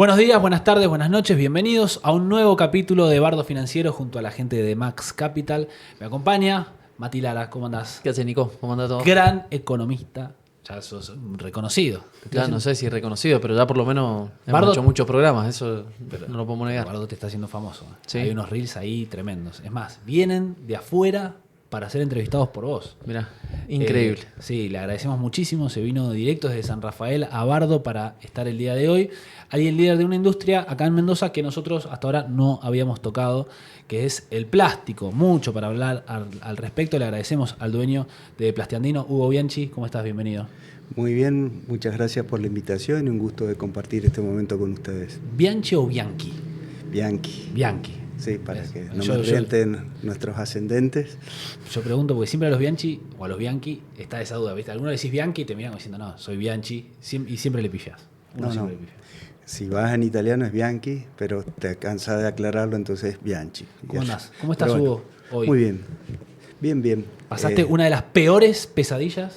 Buenos días, buenas tardes, buenas noches, bienvenidos a un nuevo capítulo de Bardo Financiero junto a la gente de Max Capital. Me acompaña Mati Lara, ¿cómo andás? ¿Qué haces, Nico? ¿Cómo anda todo? Gran economista, ya sos reconocido. Ya no sé si reconocido, pero ya por lo menos Bardo- hemos hecho muchos programas, eso Pero no lo podemos negar. Bardo te está haciendo famoso. Sí. Hay unos reels ahí tremendos. Es más, vienen de afuera para ser entrevistados por vos. Mirá, increíble. Sí, le agradecemos muchísimo. Se vino directo desde San Rafael a Bardo para estar el día de hoy. Alguien líder de una industria acá en Mendoza que nosotros hasta ahora no habíamos tocado, que es el plástico. Mucho para hablar al respecto. Le agradecemos al dueño de Plastiandino, Hugo Bianchi. ¿Cómo estás? Bienvenido. Muy bien, muchas gracias por la invitación y un gusto de compartir este momento con ustedes. ¿Bianchi o Bianchi? Bianchi. Bianchi. Sí, para que no Yo- me orienten nuestros ascendentes. Yo pregunto porque siempre a los Bianchi o a los Bianchi está esa duda, ¿viste? Alguno le decís Bianchi y te miran como diciendo, no, soy Bianchi, y siempre le pifiás. Uno No, siempre no. le pifia. Si vas en italiano es Bianchi, pero te cansas de aclararlo, entonces es Bianchi. ¿Cómo andás? ¿Cómo estás, Pero Hugo, hoy? Muy bien. Bien, bien. Pasaste una de las peores pesadillas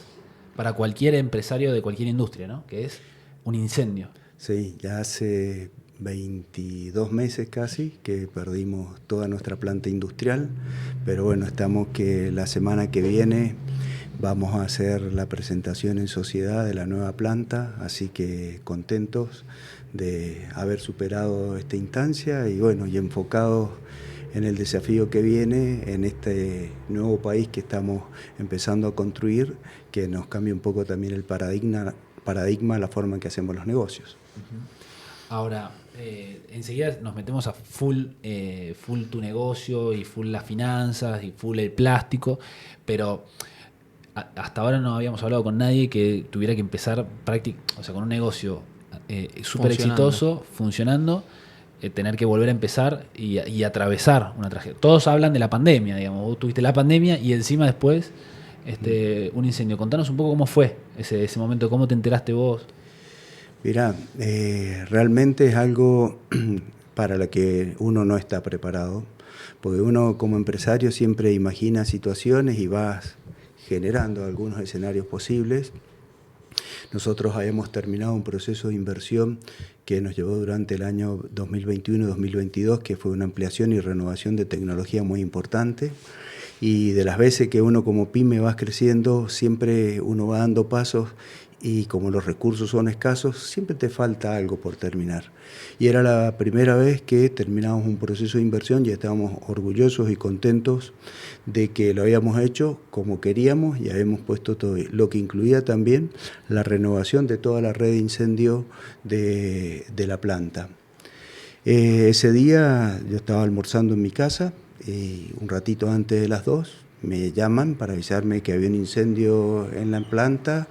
para cualquier empresario de cualquier industria, ¿no? Que es un incendio. Sí, ya hace 22 meses casi que perdimos toda nuestra planta industrial, pero bueno, estamos que la semana que viene vamos a hacer la presentación en sociedad de la nueva planta, así que contentos de haber superado esta instancia y bueno, y enfocados en el desafío que viene en este nuevo país que estamos empezando a construir, que nos cambia un poco también el paradigma, la forma en que hacemos los negocios. Ahora, enseguida nos metemos a full tu negocio y full las finanzas y full el plástico, pero hasta ahora no habíamos hablado con nadie que tuviera que empezar o sea, con un negocio súper exitoso, funcionando, tener que volver a empezar y atravesar una tragedia. Todos hablan de la pandemia, digamos. Vos tuviste la pandemia y encima después un incendio. Contanos un poco cómo fue ese momento, cómo te enteraste vos. Mirá, realmente es algo para lo que uno no está preparado, porque uno como empresario siempre imagina situaciones y vas generando algunos escenarios posibles. Nosotros habíamos terminado un proceso de inversión que nos llevó durante el año 2021-2022, que fue una ampliación y renovación de tecnología muy importante. Y de las veces que uno como pyme va creciendo, siempre uno va dando pasos y como los recursos son escasos, siempre te falta algo por terminar. Y era la primera vez que terminamos un proceso de inversión y estábamos orgullosos y contentos de que lo habíamos hecho como queríamos y habíamos puesto todo, lo que incluía también la renovación de toda la red de incendio de la planta. Ese día yo estaba almorzando en mi casa y un ratito antes de las 2 me llaman para avisarme que había un incendio en la planta,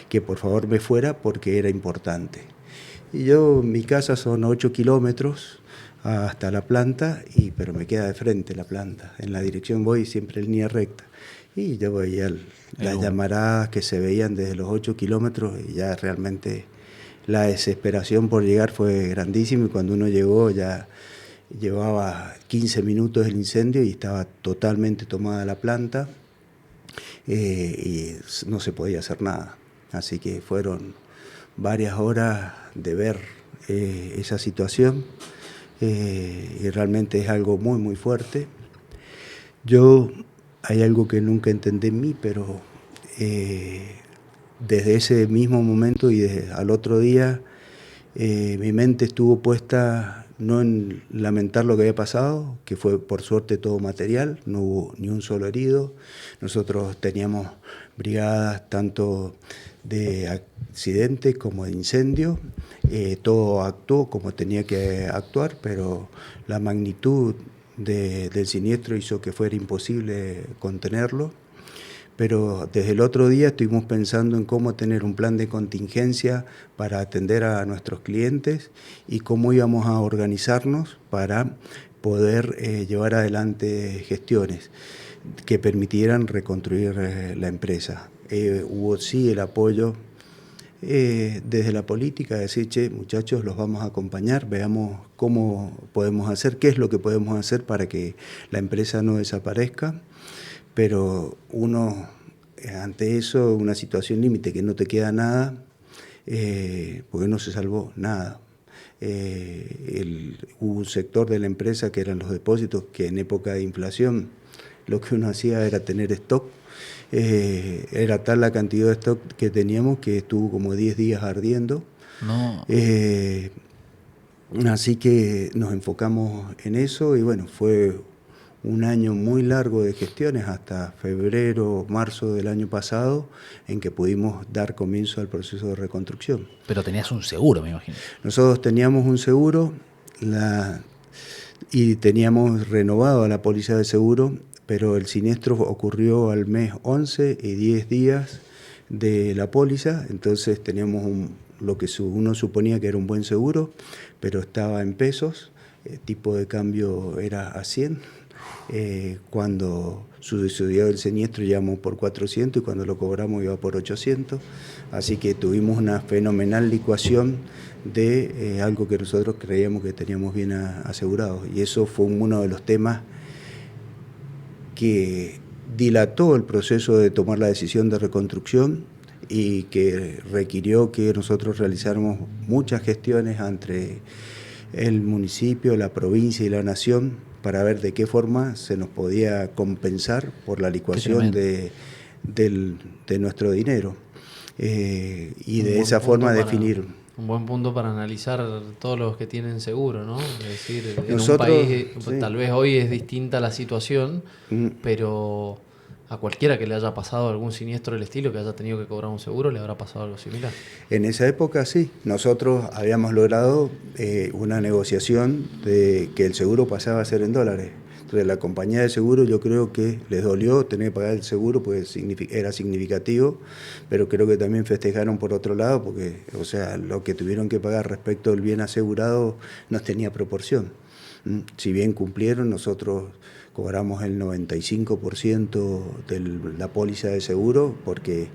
que por favor me fuera porque era importante. Y yo, mi casa son 8 kilómetros hasta la planta, pero me queda de frente la planta. En la dirección voy siempre en línea recta. Y yo veía las llamaradas que se veían desde los 8 kilómetros y ya realmente la desesperación por llegar fue grandísima y cuando uno llegó ya llevaba 15 minutos el incendio y estaba totalmente tomada la planta y no se podía hacer nada. Así que fueron varias horas de ver esa situación y realmente es algo muy muy fuerte. Hay algo que nunca entendí en mí, pero desde ese mismo momento y al otro día mi mente estuvo puesta no en lamentar lo que había pasado, que fue por suerte todo material, no hubo ni un solo herido. Nosotros teníamos brigadas tanto de accidente como de incendio, todo actuó como tenía que actuar, pero la magnitud del siniestro hizo que fuera imposible contenerlo. Pero desde el otro día estuvimos pensando en cómo tener un plan de contingencia para atender a nuestros clientes y cómo íbamos a organizarnos para poder llevar adelante gestiones que permitieran reconstruir la empresa. Hubo sí el apoyo desde la política, decir, che, muchachos, los vamos a acompañar, veamos cómo podemos hacer, qué es lo que podemos hacer para que la empresa no desaparezca. Pero uno, ante eso, una situación límite que no te queda nada, porque no se salvó nada. Hubo un sector de la empresa que eran los depósitos, que en época de inflación lo que uno hacía era tener stock. Era tal la cantidad de stock que teníamos que estuvo como 10 días ardiendo. No. Así que nos enfocamos en eso y bueno, fue un año muy largo de gestiones hasta febrero, marzo del año pasado, en que pudimos dar comienzo al proceso de reconstrucción. Pero tenías un seguro, me imagino. Nosotros teníamos un seguro y teníamos renovado la póliza de seguro, pero el siniestro ocurrió al mes 11 y 10 días de la póliza, entonces teníamos lo que uno suponía que era un buen seguro, pero estaba en pesos, el tipo de cambio era a 100. Cuando sucedió el siniestro íbamos por 400 y cuando lo cobramos iba por 800, así que tuvimos una fenomenal licuación de algo que nosotros creíamos que teníamos bien asegurado, y eso fue uno de los temas que dilató el proceso de tomar la decisión de reconstrucción y que requirió que nosotros realizáramos muchas gestiones entre el municipio, la provincia y la nación para ver de qué forma se nos podía compensar por la licuación de nuestro dinero. Y de esa forma definir. Un buen punto para analizar todos los que tienen seguro, ¿no? Es decir, nosotros, en un país, sí. Tal vez hoy es distinta la situación, pero a cualquiera que le haya pasado algún siniestro del estilo, que haya tenido que cobrar un seguro, le habrá pasado algo similar. En esa época sí, nosotros habíamos logrado una negociación de que el seguro pasaba a ser en dólares. Entonces la compañía de seguro yo creo que les dolió tener que pagar el seguro, pues era significativo, pero creo que también festejaron por otro lado, porque o sea, lo que tuvieron que pagar respecto al bien asegurado no tenía proporción. Si bien cumplieron, nosotros cobramos el 95% de la póliza de seguro porque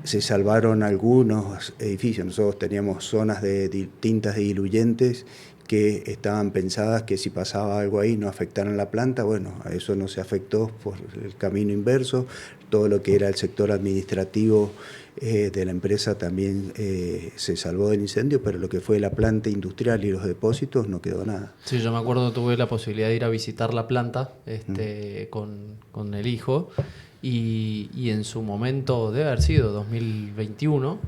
se salvaron algunos edificios. Nosotros teníamos zonas de tintas de diluyentes que estaban pensadas que si pasaba algo ahí no afectaran la planta. Bueno, a eso no se afectó por el camino inverso. Todo lo que era el sector administrativo de la empresa también se salvó del incendio, pero lo que fue la planta industrial y los depósitos no quedó nada. Sí, yo me acuerdo, tuve la posibilidad de ir a visitar la planta con el hijo y en su momento, debe haber sido 2021,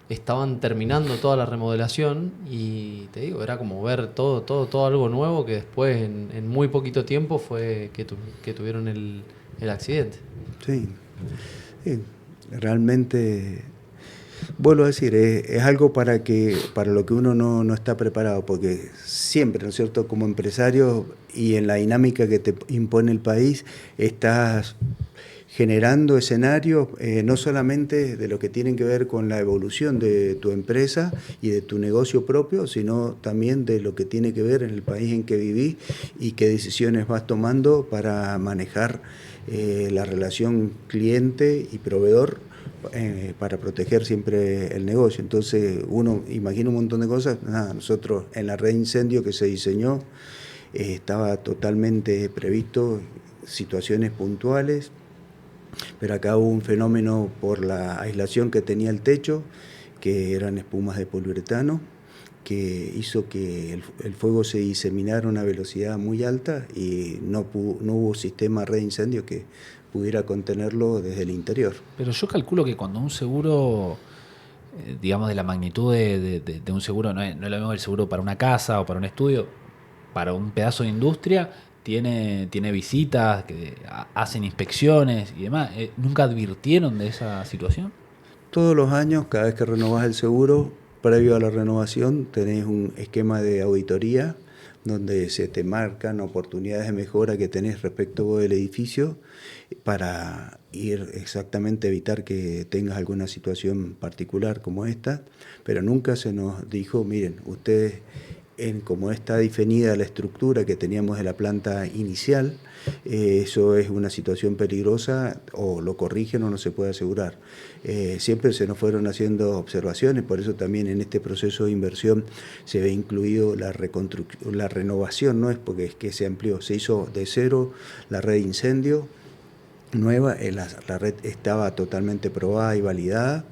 estaban terminando toda la remodelación y te digo, era como ver todo algo nuevo que después en muy poquito tiempo fue que tuvieron el accidente. Sí, realmente, vuelvo a decir, es algo para lo que uno no está preparado, porque siempre, ¿no es cierto?, como empresario y en la dinámica que te impone el país, estás generando escenarios no solamente de lo que tienen que ver con la evolución de tu empresa y de tu negocio propio, sino también de lo que tiene que ver en el país en que vivís y qué decisiones vas tomando para manejar la relación cliente y proveedor para proteger siempre el negocio. Entonces uno imagina un montón de cosas. Nosotros en la red de incendio que se diseñó estaba totalmente previsto situaciones puntuales, pero acá hubo un fenómeno por la aislación que tenía el techo, que eran espumas de poliuretano, que hizo que el fuego se diseminara a una velocidad muy alta y no hubo sistema red de incendio que pudiera contenerlo desde el interior. Pero yo calculo que cuando un seguro, digamos de la magnitud de un seguro, no es lo mismo el seguro para una casa o para un estudio, para un pedazo de industria, tiene visitas, que hacen inspecciones y demás. ¿Nunca advirtieron de esa situación? Todos los años, cada vez que renovás el seguro, previo a la renovación, tenés un esquema de auditoría donde se te marcan oportunidades de mejora que tenés respecto del edificio para ir exactamente a evitar que tengas alguna situación particular como esta, pero nunca se nos dijo, miren, ustedes, como está definida la estructura que teníamos de la planta inicial, eso es una situación peligrosa, o lo corrigen o no se puede asegurar. Siempre se nos fueron haciendo observaciones, por eso también en este proceso de inversión se ve incluido la renovación, no es porque es que se amplió, se hizo de cero la red de incendio nueva, la red estaba totalmente probada y validada,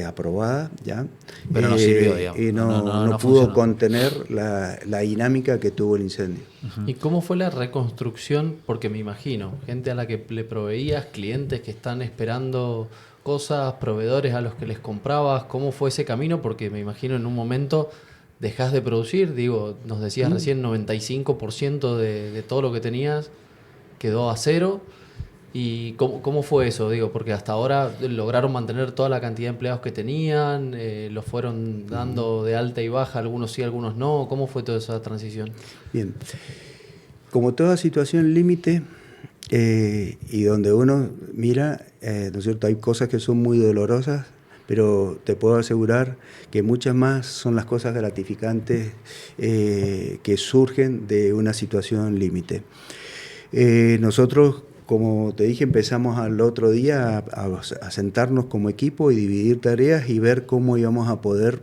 aprobada ya. Pero no sirvió, digamos. Y no pudo funcionó. contener la dinámica que tuvo el incendio. ¿Y cómo fue la reconstrucción? Porque me imagino, gente a la que le proveías, clientes que están esperando cosas, proveedores a los que les comprabas, ¿cómo fue ese camino? Porque me imagino en un momento dejás de producir, digo, nos decías recién 95% de todo lo que tenías quedó a cero. ¿Y cómo fue eso? Digo, porque hasta ahora lograron mantener toda la cantidad de empleados que tenían, los fueron dando de alta y baja, algunos sí, algunos no. ¿Cómo fue toda esa transición? Bien, como toda situación límite, y donde uno mira, ¿no es cierto? Hay cosas que son muy dolorosas, pero te puedo asegurar que muchas más son las cosas gratificantes que surgen de una situación límite. Nosotros, como te dije, empezamos al otro día a sentarnos como equipo y dividir tareas y ver cómo íbamos a poder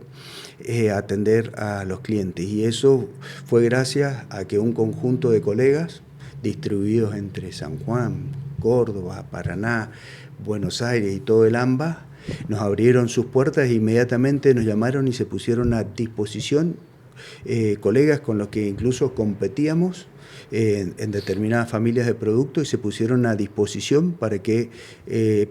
atender a los clientes. Y eso fue gracias a que un conjunto de colegas distribuidos entre San Juan, Córdoba, Paraná, Buenos Aires y todo el AMBA, nos abrieron sus puertas e inmediatamente nos llamaron y se pusieron a disposición colegas con los que incluso competíamos en determinadas familias de productos y se pusieron a disposición para que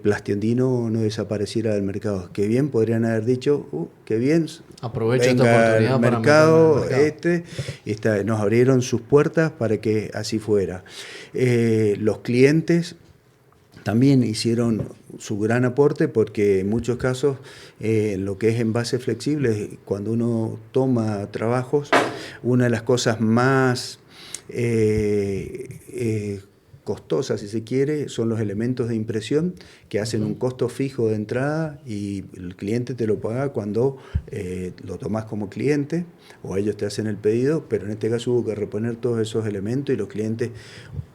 Plastiandino no desapareciera del mercado. Qué bien, podrían haber dicho, qué bien, aprovecho esta oportunidad para mercado, meterme en el mercado. Nos abrieron sus puertas para que así fuera. Los clientes también hicieron su gran aporte porque en muchos casos lo que es envase flexible, cuando uno toma trabajos, una de las cosas más costosas, si se quiere, son los elementos de impresión que hacen un costo fijo de entrada y el cliente te lo paga cuando lo tomás como cliente o ellos te hacen el pedido, pero en este caso hubo que reponer todos esos elementos y los clientes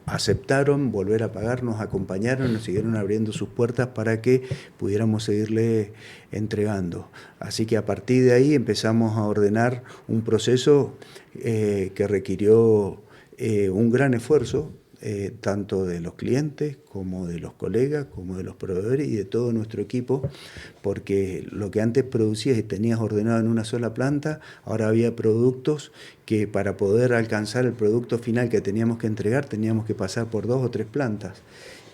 aceptaron volver a pagar, nos acompañaron, nos siguieron abriendo sus puertas para que pudiéramos seguirle entregando. Así que a partir de ahí empezamos a ordenar un proceso que requirió un gran esfuerzo, tanto de los clientes como de los colegas, como de los proveedores y de todo nuestro equipo, porque lo que antes producías y tenías ordenado en una sola planta, ahora había productos que para poder alcanzar el producto final que teníamos que entregar, teníamos que pasar por 2 o 3 plantas.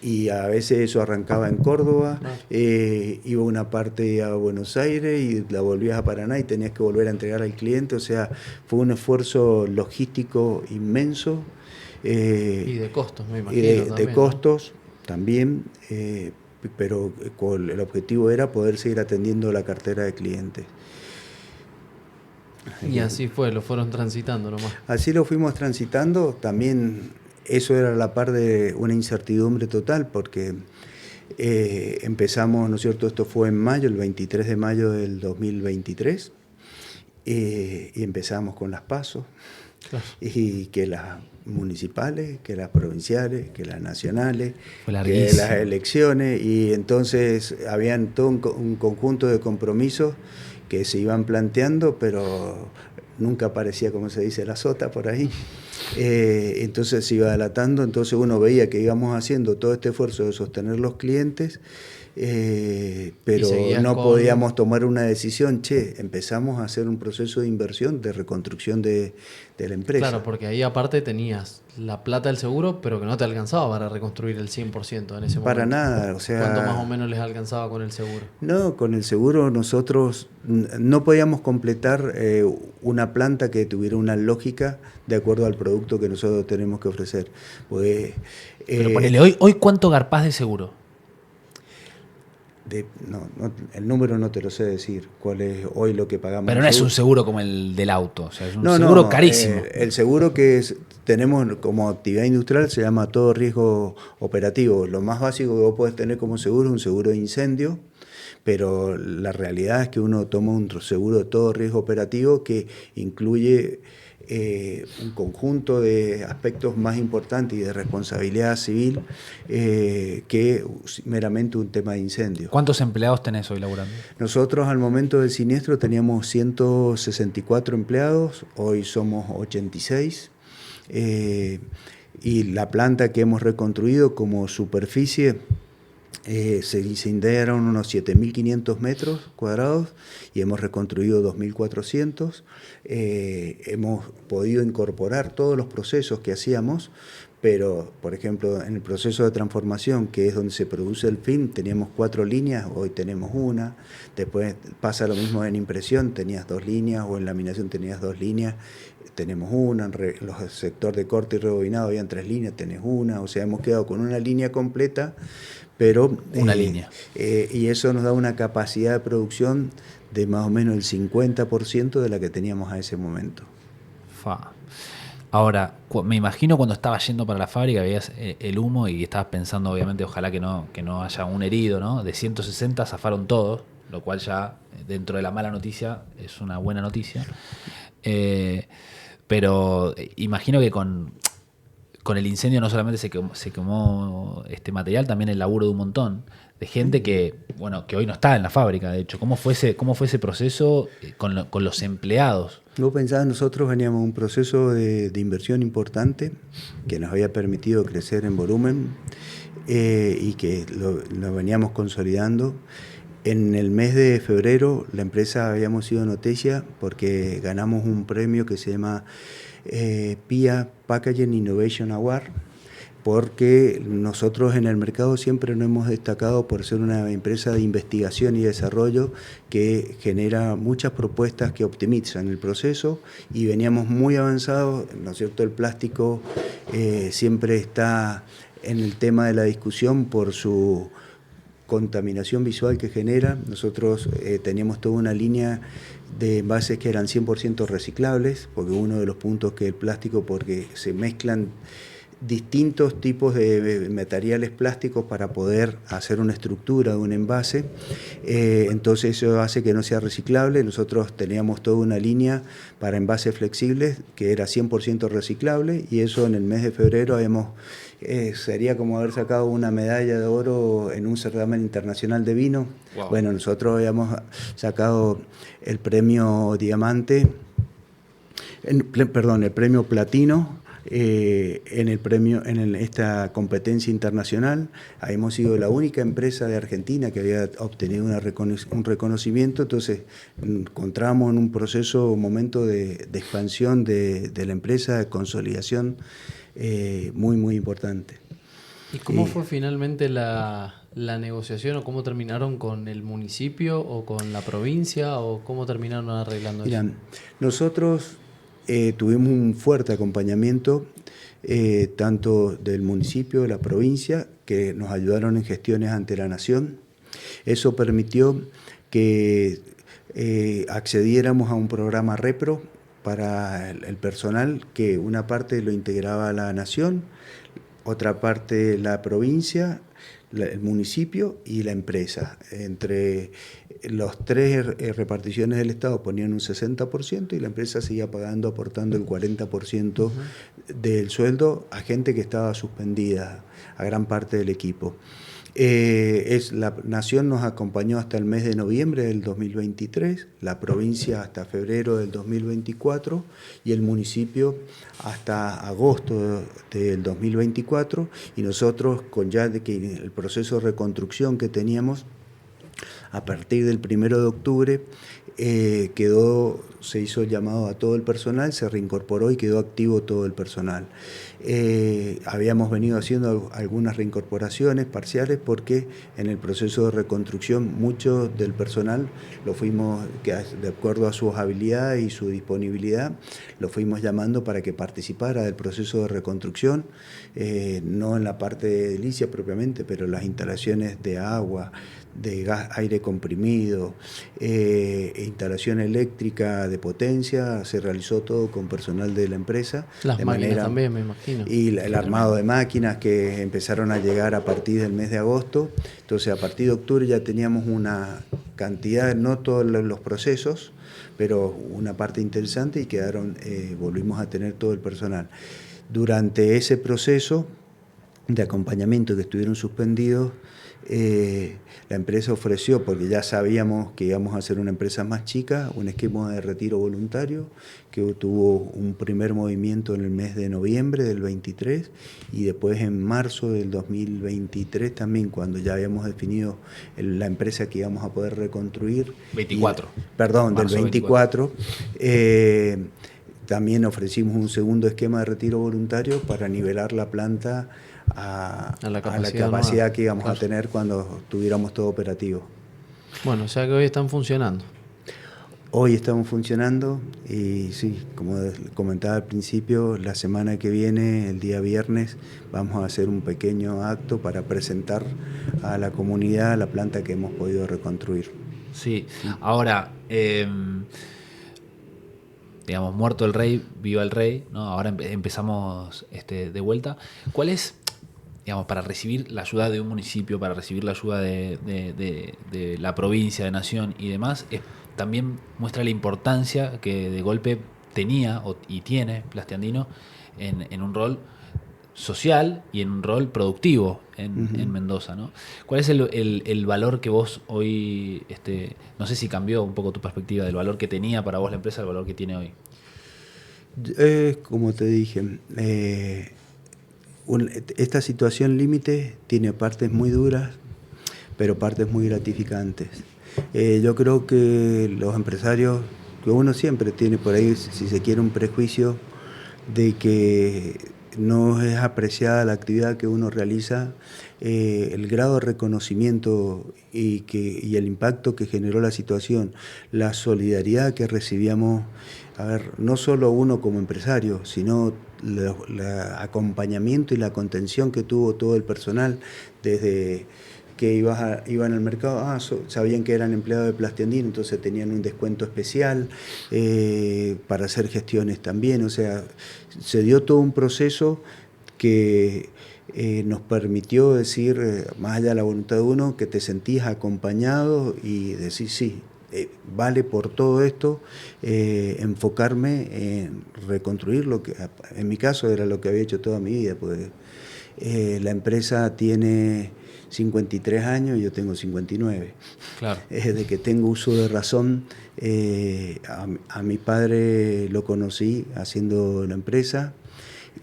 Y a veces eso arrancaba en Córdoba, iba una parte a Buenos Aires y la volvías a Paraná y tenías que volver a entregar al cliente. O sea, fue un esfuerzo logístico inmenso. Y de costos, me imagino. Y también, de costos también, pero el objetivo era poder seguir atendiendo la cartera de clientes. Y así fue, lo fueron transitando nomás. Así lo fuimos transitando, también eso era la par de una incertidumbre total, porque empezamos, ¿no es cierto? Esto fue en mayo, el 23 de mayo del 2023, y empezamos con las PASO, y que las municipales, que las provinciales, que las nacionales, que las elecciones, y entonces habían todo un conjunto de compromisos que se iban planteando, pero nunca aparecía, como se dice, la sota por ahí. Entonces se iba dilatando, entonces uno veía que íbamos haciendo todo este esfuerzo de sostener los clientes, pero no podíamos tomar una decisión, empezamos a hacer un proceso de inversión, de reconstrucción de la empresa. Claro, porque ahí aparte tenías la plata del seguro, pero que no te alcanzaba para reconstruir el 100% en ese momento. Para nada, o sea... ¿Cuánto más o menos les alcanzaba con el seguro? No, con el seguro nosotros no podíamos completar una planta que tuviera una lógica de acuerdo al producto que nosotros tenemos que ofrecer. Pues, pero ponele, hoy ¿cuánto garpás de seguro? El número no te lo sé decir, cuál es hoy lo que pagamos. Pero no es un seguro como el del auto, o sea, es un seguro carísimo. El seguro que tenemos como actividad industrial se llama todo riesgo operativo. Lo más básico que vos podés tener como seguro es un seguro de incendio, pero la realidad es que uno toma un seguro de todo riesgo operativo que incluye un conjunto de aspectos más importantes y de responsabilidad civil que meramente un tema de incendio. ¿Cuántos empleados tenés hoy laburando? Nosotros al momento del siniestro teníamos 164 empleados, hoy somos 86 y la planta que hemos reconstruido como superficie Se incendiaron unos 7.500 metros cuadrados y hemos reconstruido 2.400. Hemos podido incorporar todos los procesos que hacíamos, pero, por ejemplo, en el proceso de transformación, que es donde se produce el film, teníamos 4 líneas, hoy tenemos una. Después pasa lo mismo en impresión, tenías 2 líneas, o en laminación tenías 2 líneas, tenemos una. En los sectores de corte y rebobinado habían 3 líneas, tenés una. O sea, hemos quedado con una línea completa, pero una línea. Y eso nos da una capacidad de producción de más o menos el 50% de la que teníamos a ese momento. Fa. Ahora, me imagino cuando estabas yendo para la fábrica, veías el humo y estabas pensando, obviamente, ojalá que no haya un herido, ¿no? De 160 zafaron todos, lo cual ya, dentro de la mala noticia, es una buena noticia. Pero imagino que con el incendio no solamente se quemó este material, también el laburo de un montón de gente que hoy no está en la fábrica, de hecho. ¿Cómo fue ese proceso con los empleados? Vos pensás, nosotros veníamos de un proceso de inversión importante que nos había permitido crecer en volumen y que lo veníamos consolidando. En el mes de febrero la empresa habíamos sido noticia porque ganamos un premio que se llama PIA Packaging Innovation Award, porque nosotros en el mercado siempre nos hemos destacado por ser una empresa de investigación y desarrollo que genera muchas propuestas que optimizan el proceso, y veníamos muy avanzados, ¿no es cierto? El plástico siempre está en el tema de la discusión por su contaminación visual que genera. Nosotros teníamos toda una línea de envases que eran 100% reciclables, porque uno de los puntos que el plástico, porque se mezclan distintos tipos de materiales plásticos para poder hacer una estructura de un envase, entonces eso hace que no sea reciclable. Nosotros teníamos toda una línea para envases flexibles que era 100% reciclable, y eso en el mes de febrero sería como haber sacado una medalla de oro en un certamen internacional de vino. Wow. Bueno, nosotros habíamos sacado el premio diamante, el premio platino en esta competencia internacional. Hemos sido la única empresa de Argentina que había obtenido un reconocimiento. Entonces encontramos en un momento de expansión de la empresa, de consolidación muy, muy importante. ¿Y cómo fue finalmente la negociación, o cómo terminaron con el municipio o con la provincia, o cómo terminaron arreglando eso? Nosotros tuvimos un fuerte acompañamiento tanto del municipio, de la provincia, que nos ayudaron en gestiones ante la Nación. Eso permitió que accediéramos a un programa Repro para el personal, que una parte lo integraba la Nación, otra parte la provincia, el municipio y la empresa. Entre los 3 reparticiones del Estado ponían un 60% y la empresa seguía aportando el 40% del sueldo a gente que estaba suspendida, a gran parte del equipo. La Nación nos acompañó hasta el mes de noviembre del 2023, la provincia hasta febrero del 2024 y el municipio hasta agosto del 2024, y nosotros, con ya de que el proceso de reconstrucción que teníamos a partir del 1 de octubre, se hizo el llamado a todo el personal, se reincorporó y quedó activo todo el personal. Habíamos venido haciendo algunas reincorporaciones parciales porque en el proceso de reconstrucción mucho del personal de acuerdo a sus habilidades y su disponibilidad, lo fuimos llamando para que participara del proceso de reconstrucción, no en la parte de edilicia propiamente, pero las instalaciones de agua, de gas, aire comprimido, instalación eléctrica de potencia, se realizó todo con personal de la empresa. Las máquinas también, me imagino. Y el armado de máquinas que empezaron a llegar a partir del mes de agosto. Entonces, a partir de octubre ya teníamos una cantidad, no todos los procesos, pero una parte interesante, y volvimos a tener todo el personal. Durante ese proceso de acompañamiento que estuvieron suspendidos, la empresa ofreció, porque ya sabíamos que íbamos a hacer una empresa más chica, un esquema de retiro voluntario que tuvo un primer movimiento en el mes de noviembre del 23 y después en marzo del 2023 también, cuando ya habíamos definido la empresa que íbamos a poder reconstruir. 24. Perdón, Marzo del 24. También ofrecimos un segundo esquema de retiro voluntario para nivelar la planta a la capacidad que íbamos a tener cuando tuviéramos todo operativo. Bueno, o sea que hoy están funcionando. Hoy estamos funcionando y sí, como comentaba al principio, la semana que viene, el día viernes, vamos a hacer un pequeño acto para presentar a la comunidad la planta que hemos podido reconstruir. Sí, ahora, digamos, muerto el rey, viva el rey, ¿no? Ahora empezamos de vuelta. ¿Cuál es, digamos, para recibir la ayuda de un municipio, para recibir la ayuda de la provincia, de nación y demás, también muestra la importancia que de golpe tenía y tiene Plastiandino en un rol social y en un rol productivo en Mendoza, ¿no? ¿Cuál es el valor que vos hoy, no sé si cambió un poco tu perspectiva del valor que tenía para vos la empresa, el valor que tiene hoy? Como te dije, esta situación límite tiene partes muy duras, pero partes muy gratificantes. Yo creo que los empresarios, que uno siempre tiene por ahí, si se quiere, un prejuicio de que no es apreciada la actividad que uno realiza, el grado de reconocimiento y el impacto que generó la situación, la solidaridad que recibíamos, no solo uno como empresario, sino el acompañamiento y la contención que tuvo todo el personal desde que iban al mercado, sabían que eran empleados de Plastiandino, entonces tenían un descuento especial para hacer gestiones también. O sea, se dio todo un proceso que nos permitió decir, más allá de la voluntad de uno, que te sentís acompañado y decir sí. Vale por todo esto enfocarme en reconstruir lo que en mi caso era lo que había hecho toda mi vida, porque la empresa tiene 53 años y yo tengo 59. Claro. Desde que tengo uso de razón, a mi padre lo conocí haciendo la empresa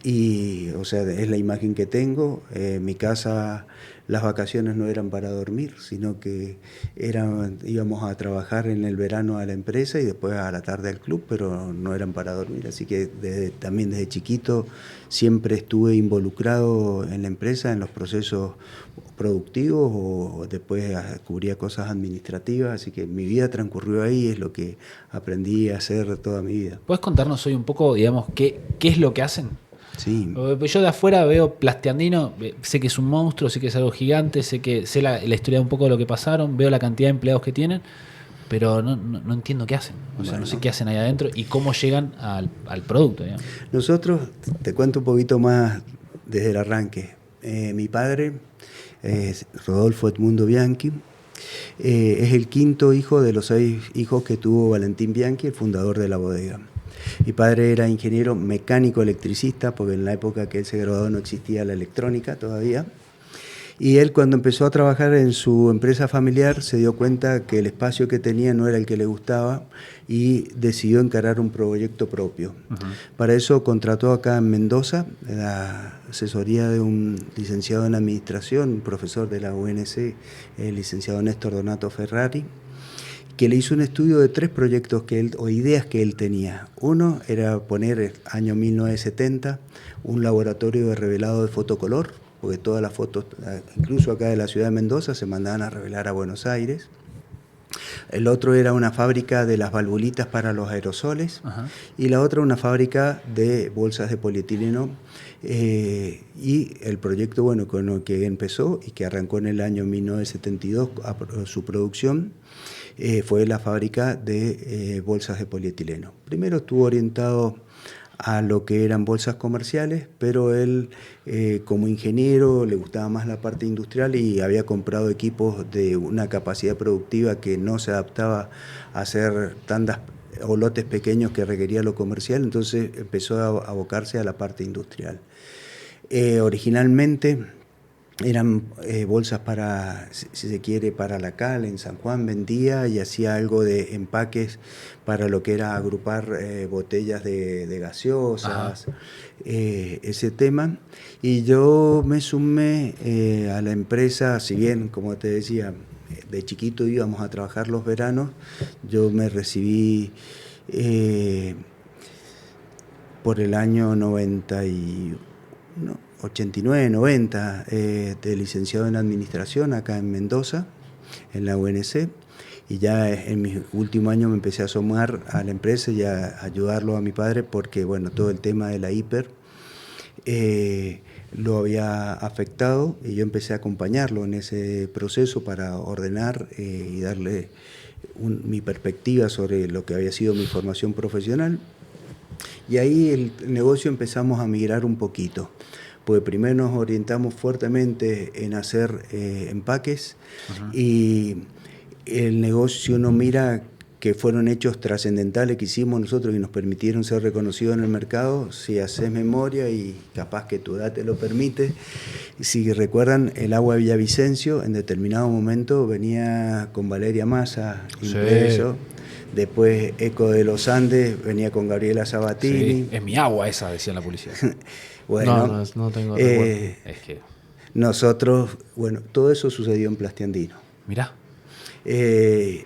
y, o sea, es la imagen que tengo. Mi casa, las vacaciones no eran para dormir, sino que íbamos a trabajar en el verano a la empresa y después a la tarde al club, pero no eran para dormir. Así que también desde chiquito siempre estuve involucrado en la empresa, en los procesos productivos, o después cubría cosas administrativas, así que mi vida transcurrió ahí, es lo que aprendí a hacer toda mi vida. ¿Puedes contarnos hoy un poco, digamos, qué es lo que hacen? Sí. Yo de afuera veo Plastiandino, sé que es un monstruo, sé que es algo gigante, sé la historia un poco de lo que pasaron, veo la cantidad de empleados que tienen, pero no entiendo qué hacen. O sea, no sé qué hacen ahí adentro y cómo llegan al producto, digamos. Nosotros, te cuento un poquito más desde el arranque. Mi padre, Rodolfo Edmundo Bianchi, es el quinto hijo de los 6 hijos que tuvo Valentín Bianchi, el fundador de la bodega. Mi padre era ingeniero mecánico electricista, porque en la época que él se graduó no existía la electrónica todavía. Y él, cuando empezó a trabajar en su empresa familiar, se dio cuenta que el espacio que tenía no era el que le gustaba y decidió encarar un proyecto propio. Para eso contrató acá en Mendoza la asesoría de un licenciado en administración, un profesor de la UNC, el licenciado Néstor Donato Ferrari, que le hizo un estudio de 3 proyectos o ideas que él tenía. Uno era poner, año 1970, un laboratorio de revelado de fotocolor, porque todas las fotos, incluso acá de la ciudad de Mendoza, se mandaban a revelar a Buenos Aires. El otro era una fábrica de las valvulitas para los aerosoles. Ajá. Y la otra una fábrica de bolsas de polietileno. Y el proyecto, bueno, con el que empezó y que arrancó en el año 1972 su producción, fue la fábrica de bolsas de polietileno. Primero estuvo orientado a lo que eran bolsas comerciales, pero él como ingeniero le gustaba más la parte industrial y había comprado equipos de una capacidad productiva que no se adaptaba a hacer tandas o lotes pequeños que requería lo comercial, entonces empezó a abocarse a la parte industrial. Originalmente eran bolsas para, si se quiere, para la cal en San Juan, vendía y hacía algo de empaques para lo que era agrupar botellas de gaseosas, ese tema. Y yo me sumé a la empresa, si bien, como te decía, de chiquito íbamos a trabajar los veranos, yo me recibí por el año 89, 90, de licenciado en administración acá en Mendoza, en la UNC, y ya en mi último año me empecé a sumar a la empresa y a ayudarlo a mi padre porque, bueno, todo el tema de la hiper lo había afectado y yo empecé a acompañarlo en ese proceso para ordenar y darle mi perspectiva sobre lo que había sido mi formación profesional. Y ahí el negocio empezamos a migrar un poquito, porque primero nos orientamos fuertemente en hacer empaques. Uh-huh. Y el negocio, si uno mira que fueron hechos trascendentales que hicimos nosotros y nos permitieron ser reconocidos en el mercado, si haces memoria y capaz que tu edad te lo permite, si recuerdan, el agua de Villavicencio en determinado momento venía con Valeria Massa impreso. Sí. Después Eco de los Andes venía con Gabriela Sabatini. Sí, es mi agua esa, decía la policía. Bueno, no tengo recuerdo. Es que... Nosotros, bueno, todo eso sucedió en Plastiandino. Mirá.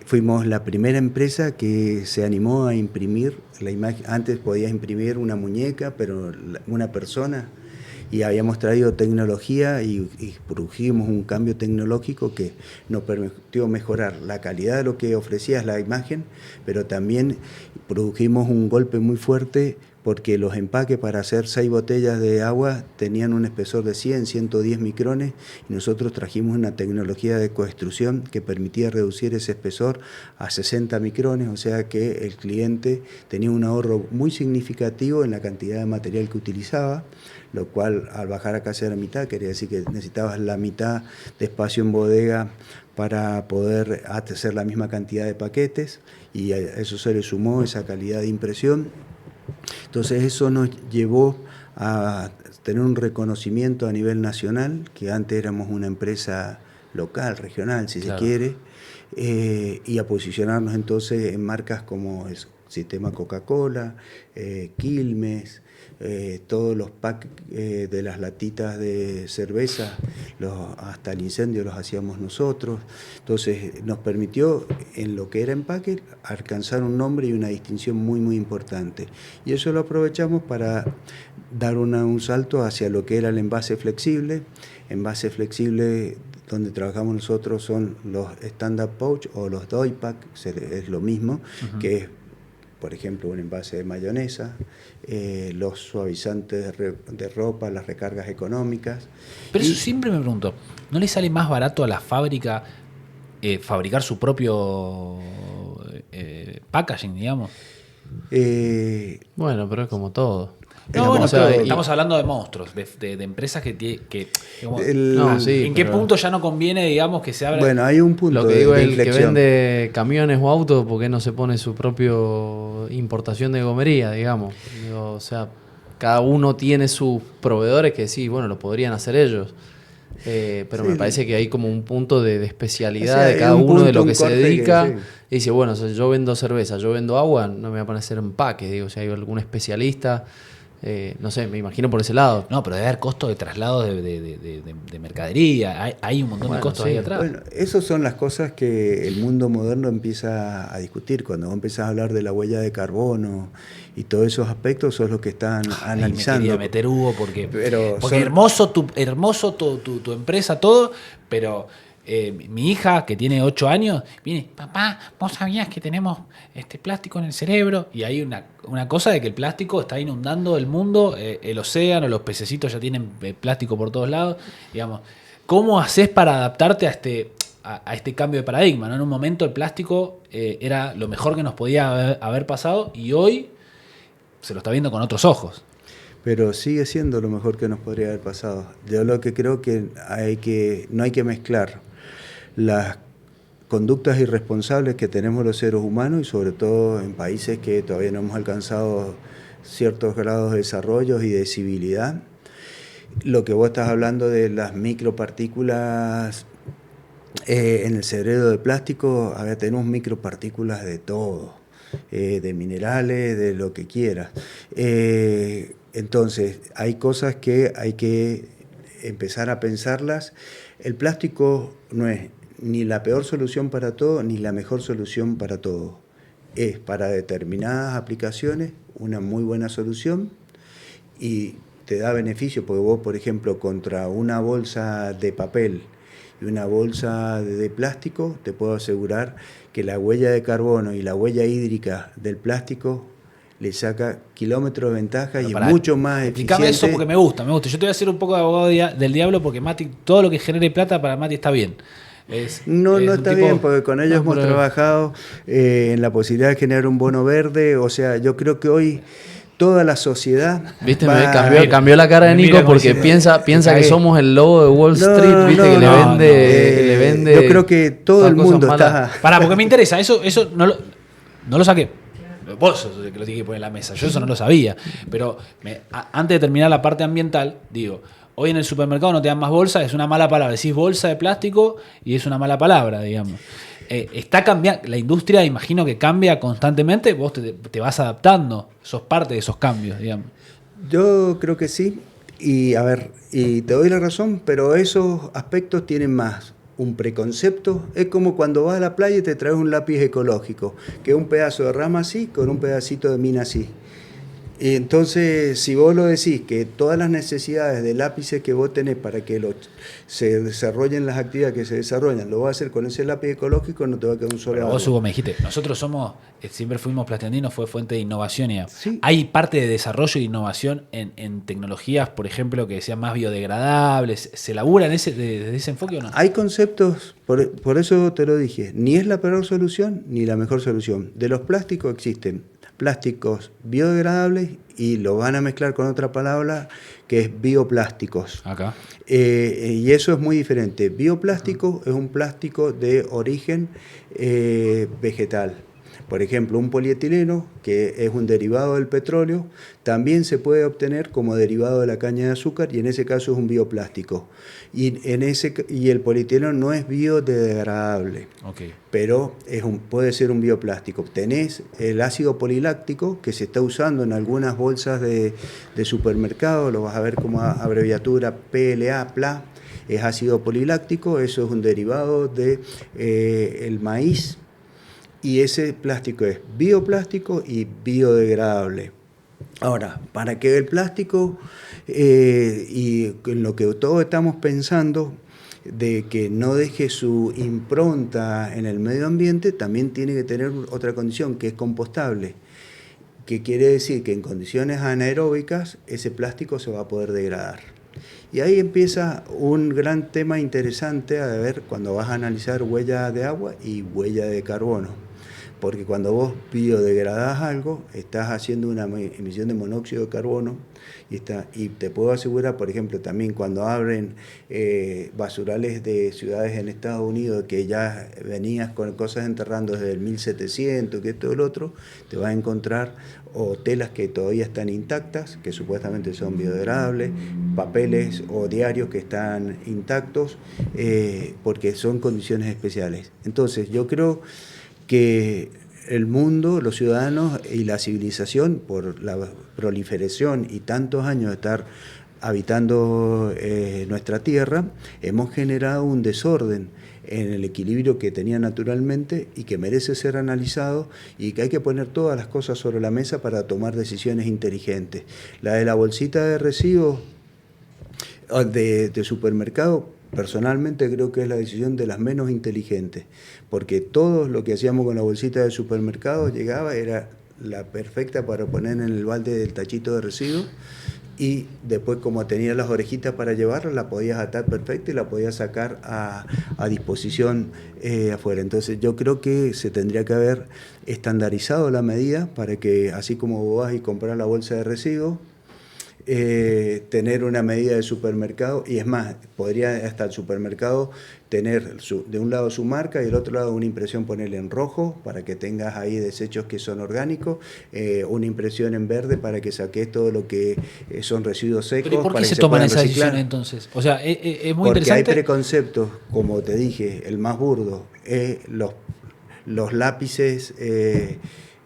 Fuimos la primera empresa que se animó a imprimir la imagen. Antes podías imprimir una muñeca, pero una persona. Y habíamos traído tecnología y produjimos un cambio tecnológico que nos permitió mejorar la calidad de lo que ofrecía la imagen, pero también produjimos un golpe muy fuerte porque los empaques para hacer 6 botellas de agua tenían un espesor de 100, 110 micrones y nosotros trajimos una tecnología de coextrusión que permitía reducir ese espesor a 60 micrones, o sea que el cliente tenía un ahorro muy significativo en la cantidad de material que utilizaba, lo cual al bajar a casi a la mitad quería decir que necesitabas la mitad de espacio en bodega para poder hacer la misma cantidad de paquetes y a eso se le sumó esa calidad de impresión. Entonces eso nos llevó a tener un reconocimiento a nivel nacional, que antes éramos una empresa local, regional, si se quiere, y a posicionarnos entonces en marcas como el sistema Coca-Cola, Quilmes, todos los packs de las latitas de cerveza, hasta el incendio los hacíamos nosotros. Entonces nos permitió en lo que era empaque alcanzar un nombre y una distinción muy muy importante. Y eso lo aprovechamos para dar un salto hacia lo que era el envase flexible. Envase flexible donde trabajamos nosotros son los stand-up pouch o los doy pack, es lo mismo, uh-huh. Que es, por ejemplo, un envase de mayonesa, los suavizantes de ropa, las recargas económicas. Pero eso siempre me pregunto, ¿no le sale más barato a la fábrica fabricar su propio packaging, digamos? Bueno, pero es como todo. No, bueno, estamos hablando de monstruos, de empresas que digamos, ¿en qué punto ya no conviene, digamos, que se abra? Bueno, hay un punto. Lo que digo es el que vende camiones o autos, ¿por qué no se pone su propio importación de gomería, digamos? O sea, cada uno tiene sus proveedores que sí, bueno, lo podrían hacer ellos. Pero sí, me parece que hay como un punto de especialidad de cada uno de lo que se dedica. Y dice, bueno, o sea, yo vendo cerveza, yo vendo agua, no me va a poner a hacer empaques, digo, si hay algún especialista. No sé, me imagino por ese lado. No, pero debe haber costos de traslado de mercadería. Hay un montón de costos ahí atrás. Bueno, esas son las cosas que el mundo moderno empieza a discutir. Cuando vos empezás a hablar de la huella de carbono y todos esos aspectos, son los que están analizando. Me quería meter Hugo porque hermoso tu empresa, todo, pero... mi hija, que tiene 8 años, viene, papá, ¿vos sabías que tenemos plástico en el cerebro? Y hay una cosa de que el plástico está inundando el mundo, el océano, los pececitos ya tienen plástico por todos lados. Digamos, ¿cómo haces para adaptarte a este cambio de paradigma, ¿no? En un momento el plástico era lo mejor que nos podía haber pasado y hoy se lo está viendo con otros ojos. Pero sigue siendo lo mejor que nos podría haber pasado. Yo lo que creo que no hay que mezclar las conductas irresponsables que tenemos los seres humanos y sobre todo en países que todavía no hemos alcanzado ciertos grados de desarrollo y de civilidad, Lo que vos estás hablando de las micropartículas en el cerebro de plástico, a ver, tenemos micropartículas de todo, de minerales, de lo que quieras. Entonces, hay cosas que hay que empezar a pensarlas. El plástico no es ni la peor solución para todo, ni la mejor solución para todo. Es para determinadas aplicaciones una muy buena solución y te da beneficio, porque vos, por ejemplo, contra una bolsa de papel y una bolsa de plástico, te puedo asegurar que la huella de carbono y la huella hídrica del plástico le saca kilómetros de ventaja y es mucho más explícame eficiente. eso porque me gusta. Yo te voy a hacer un poco de abogado del diablo porque Mati, todo lo que genere plata para Mati está bien. No está bien, porque con ellos hemos trabajado en la posibilidad de generar un bono verde. O sea, yo creo que hoy toda la sociedad... Viste, cambió la cara de Nico porque piensa que somos el lobo de Wall Street, viste, que le vende... Yo creo que todo el mundo está... Pará, porque me interesa, eso no lo saqué. Vos sos el que lo tiene que poner en la mesa, yo eso no lo sabía. Pero antes de terminar la parte ambiental, digo, hoy en el supermercado no te dan más bolsa, es una mala palabra. Decís bolsa de plástico y es una mala palabra, digamos. Está cambiando, la industria imagino que cambia constantemente, vos te vas adaptando, sos parte de esos cambios, digamos. Yo creo que sí, y a ver, y te doy la razón, pero esos aspectos tienen más un preconcepto. Es como cuando vas a la playa y te traes un lápiz ecológico, que es un pedazo de rama así con un pedacito de mina así. Y entonces, si vos lo decís, que todas las necesidades de lápices que vos tenés para que se desarrollen las actividades que se desarrollan, lo vas a hacer con ese lápiz ecológico, no te va a quedar un solo árbol. Vos, Hugo, me dijiste, nosotros siempre fuimos Plastiandinos, fue fuente de innovación. Sí. Hay parte de desarrollo e innovación en tecnologías, por ejemplo, que sean más biodegradables. ¿Se labura desde ese enfoque o no? Hay conceptos, por eso te lo dije, ni es la peor solución ni la mejor solución. De los plásticos existen plásticos biodegradables y lo van a mezclar con otra palabra que es bioplásticos. Acá. Y eso es muy diferente. Bioplástico es un plástico de origen vegetal. Por ejemplo, un polietileno, que es un derivado del petróleo, también se puede obtener como derivado de la caña de azúcar y en ese caso es un bioplástico. Y el polietileno no es biodegradable, Okay. pero puede ser un bioplástico. Tenés el ácido poliláctico que se está usando en algunas bolsas de supermercado, lo vas a ver como abreviatura PLA, PLA, es ácido poliláctico, eso es un derivado de el maíz. Y ese plástico es bioplástico y biodegradable. Ahora, para que el plástico, y en lo que todos estamos pensando, de que no deje su impronta en el medio ambiente, también tiene que tener otra condición, que es compostable. Que quiere decir que en condiciones anaeróbicas ese plástico se va a poder degradar. Y ahí empieza un gran tema interesante a ver cuando vas a analizar huella de agua y huella de carbono. Porque cuando vos biodegradás algo, estás haciendo una emisión de monóxido de carbono y te puedo asegurar, por ejemplo, también cuando abren basurales de ciudades en Estados Unidos que ya venías con cosas enterrando desde el 1700, que esto y lo otro, te vas a encontrar o telas que todavía están intactas, que supuestamente son biodegradables, papeles o diarios que están intactos, porque son condiciones especiales. Entonces, yo creo que el mundo, los ciudadanos y la civilización, por la proliferación y tantos años de estar habitando nuestra tierra, hemos generado un desorden en el equilibrio que tenía naturalmente y que merece ser analizado y que hay que poner todas las cosas sobre la mesa para tomar decisiones inteligentes. La de la bolsita de residuos de supermercado, personalmente creo que es la decisión de las menos inteligentes, porque todo lo que hacíamos con la bolsita de supermercado llegaba, era la perfecta para poner en el balde del tachito de residuos y después como tenía las orejitas para llevarla, la podías atar perfecta y la podías sacar a disposición afuera. Entonces yo creo que se tendría que haber estandarizado la medida para que así como vos vas y compras la bolsa de residuos, tener una medida de supermercado, y es más, podría hasta el supermercado tener de un lado su marca y del otro lado una impresión, ponerle en rojo para que tengas ahí desechos que son orgánicos, una impresión en verde para que saques todo lo que son residuos secos. ¿Pero por qué para se que toman puedan esas reciclar. decisiones entonces? O sea, es muy Porque interesante. hay preconceptos, como te dije, el más burdo, los lápices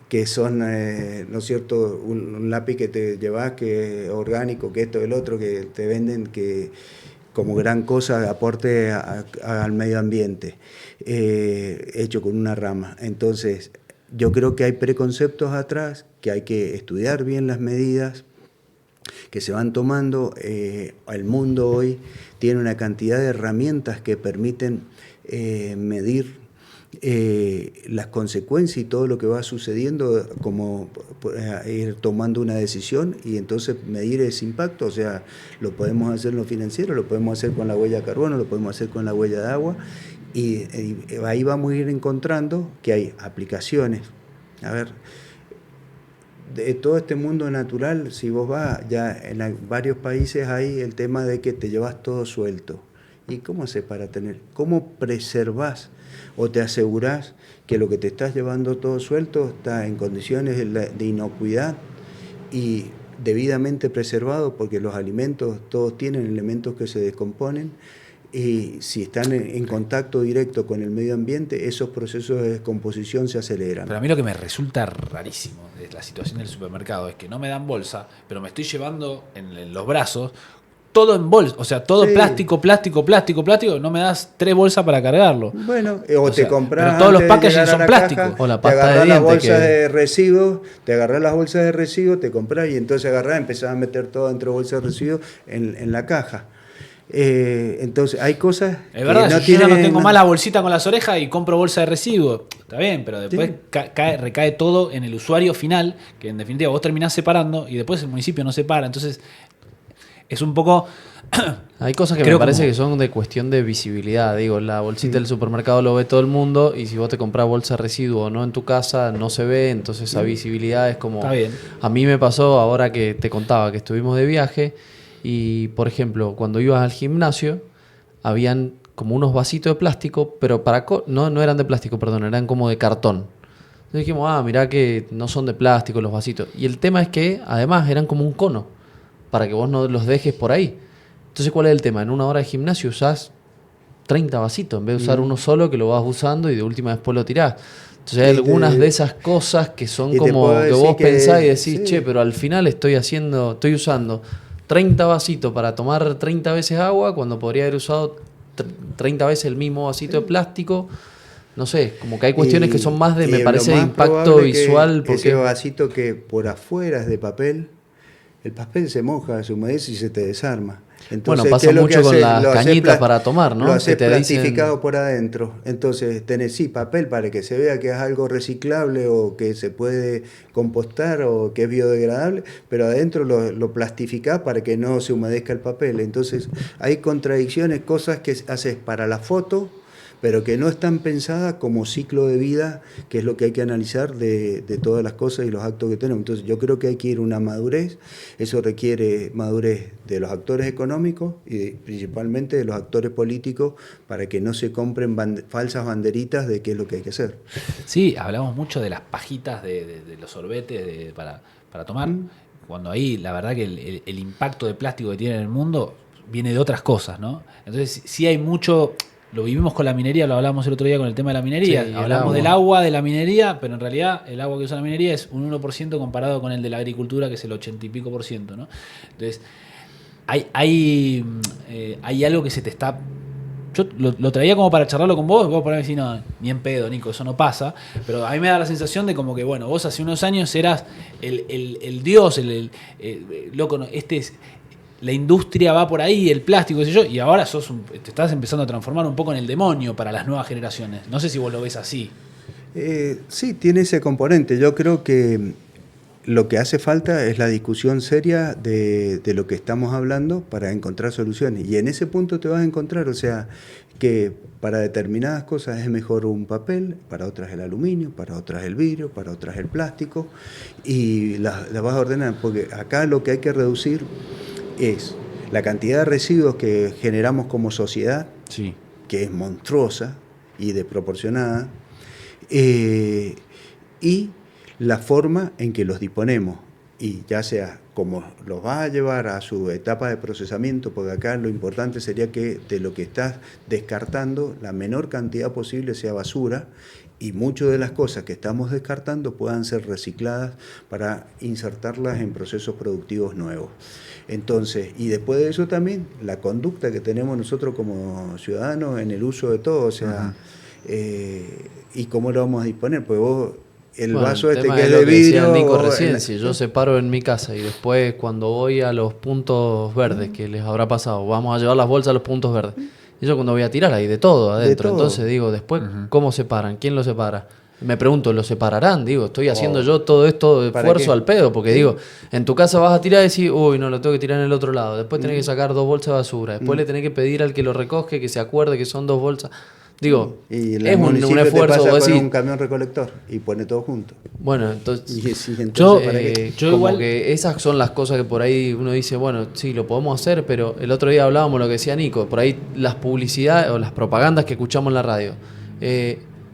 que son, ¿no es cierto?, un lápiz que te llevas que es orgánico, que esto, el otro, que te venden que como gran cosa aporte al medio ambiente, hecho con una rama. Entonces, yo creo que hay preconceptos atrás, que hay que estudiar bien las medidas que se van tomando. El mundo hoy tiene una cantidad de herramientas que permiten medir las consecuencias y todo lo que va sucediendo, como ir tomando una decisión y entonces medir ese impacto. O sea, lo podemos hacer en lo financiero, lo podemos hacer con la huella de carbono, lo podemos hacer con la huella de agua, y ahí vamos a ir encontrando que hay aplicaciones. A ver, de todo este mundo natural, si vos vas, ya en varios países hay el tema de que te llevas todo suelto. ¿Y cómo haces para tener? ¿Cómo preservás o te asegurás que lo que te estás llevando todo suelto está en condiciones de inocuidad y debidamente preservado? Porque los alimentos todos tienen elementos que se descomponen, y si están en contacto directo con el medio ambiente, esos procesos de descomposición se aceleran. Pero a mí lo que me resulta rarísimo de la situación del supermercado es que no me dan bolsa, pero me estoy llevando en los brazos todo en bolsa, o sea, todo Sí. plástico, no me das 3 bolsas para cargarlo. Bueno, O te sea, compras, pero todos los antes de packaging llegar a son la plásticos. caja, O la te pasta de agarrás las diente bolsas que- de residuos, te agarrás las bolsas de residuos, te comprás, y entonces agarrás, empezás a meter todo dentro de bolsas de residuos en la caja. Entonces hay cosas Es verdad, que yo ya no tienen- tengo más la bolsita con las orejas y compro bolsa de residuos. Está bien, pero después recae todo en el usuario final, que en definitiva vos terminás separando y después el municipio no separa. Entonces, es un poco... Hay cosas que Creo me parece como- que son de cuestión de visibilidad. Digo, la bolsita del supermercado lo ve todo el mundo, y si vos te compras bolsa de residuo o no en tu casa, no se ve. Entonces esa visibilidad es como... Está bien. A mí me pasó ahora que te contaba que estuvimos de viaje y, por ejemplo, cuando ibas al gimnasio, habían como unos vasitos de plástico, pero no eran de plástico, perdón, eran como de cartón. Entonces dijimos, mirá que no son de plástico los vasitos. Y el tema es que además eran como un cono, para que vos no los dejes por ahí. Entonces, ¿cuál es el tema? En una hora de gimnasio usás 30 vasitos, en vez de usar uno solo que lo vas usando y de última después lo tirás. Entonces hay Y algunas de esas cosas que son y te como puedo que decir vos que- pensás y decís, sí. che, pero al final estoy usando 30 vasitos para tomar 30 veces agua, cuando podría haber usado 30 veces el mismo vasito de plástico. No sé, como que hay cuestiones que son más de, me lo parece, de más impacto probable que visual. ese Porque vasito que por afuera es de papel, el papel se moja, se humedece y se te desarma. Entonces, Bueno, pasa ¿qué es lo que mucho con haces? las Lo haces cañitas para tomar, ¿no? Lo Que haces te dicen- plastificado por adentro. Entonces tenés, sí, papel para que se vea que es algo reciclable o que se puede compostar o que es biodegradable, pero adentro lo plastificás para que no se humedezca el papel. Entonces hay contradicciones, cosas que haces para la foto, pero que no están pensadas como ciclo de vida, que es lo que hay que analizar de todas las cosas y los actos que tenemos. Entonces yo creo que hay que ir a una madurez. Eso requiere madurez de los actores económicos y principalmente de los actores políticos, para que no se compren falsas banderitas de qué es lo que hay que hacer. Sí, hablamos mucho de las pajitas de los sorbetes para tomar, cuando ahí la verdad que el impacto de plástico que tiene en el mundo viene de otras cosas, ¿no? Entonces sí hay mucho... Lo vivimos con la minería, lo hablamos el otro día con el tema de la minería. Sí, el Hablamos agua. del agua, de la minería, pero en realidad el agua que usa la minería es un 1% comparado con el de la agricultura, que es el 80 y pico por ciento, ¿no? Entonces, hay algo que se te está... Yo lo traía como para charlarlo con vos, y vos por ahí me decís, no, ni en pedo, Nico, eso no pasa. Pero a mí me da la sensación de como que, bueno, vos hace unos años eras el dios, loco, no, la industria va por ahí, el plástico, qué sé yo, y ahora te estás empezando a transformar un poco en el demonio para las nuevas generaciones. No sé si vos lo ves así. Sí, tiene ese componente. Yo creo que lo que hace falta es la discusión seria de lo que estamos hablando para encontrar soluciones. Y en ese punto te vas a encontrar, o sea, que para determinadas cosas es mejor un papel, para otras el aluminio, para otras el vidrio, para otras el plástico, y las vas a ordenar, porque acá lo que hay que reducir es la cantidad de residuos que generamos como sociedad, Sí. que es monstruosa y desproporcionada, y la forma en que los disponemos, y ya sea como los vas a llevar a su etapa de procesamiento, porque acá lo importante sería que de lo que estás descartando, la menor cantidad posible sea basura, y muchas de las cosas que estamos descartando puedan ser recicladas para insertarlas en procesos productivos nuevos. Entonces, y después de eso también, la conducta que tenemos nosotros como ciudadanos en el uso de todo, o sea, y cómo lo vamos a disponer, pues vos... El vaso el este tema que es lo de decía vidrio... Nico recién, si yo separo en mi casa y después cuando voy a los puntos verdes que les habrá pasado, vamos a llevar las bolsas a los puntos verdes. Y yo cuando voy a tirar hay de todo adentro. todo. Entonces digo, después, ¿cómo separan? ¿Quién lo separa? Me pregunto, ¿lo separarán? Digo, estoy haciendo yo todo esto de esfuerzo al pedo, porque digo, en tu casa vas a tirar y decís, uy, no, lo tengo que tirar en el otro lado. Después tenés que sacar 2 bolsas de basura. Después le tenés que pedir al que lo recoge que se acuerde que son 2 bolsas. Digo, y es un esfuerzo. Te pasa con decís, un camión recolector y pone todo junto. bueno, entonces, Yo como igual- que esas son las cosas que por ahí uno dice, bueno, sí, lo podemos hacer, pero el otro día hablábamos lo que decía Nico, por ahí las publicidades o las propagandas que escuchamos en la radio,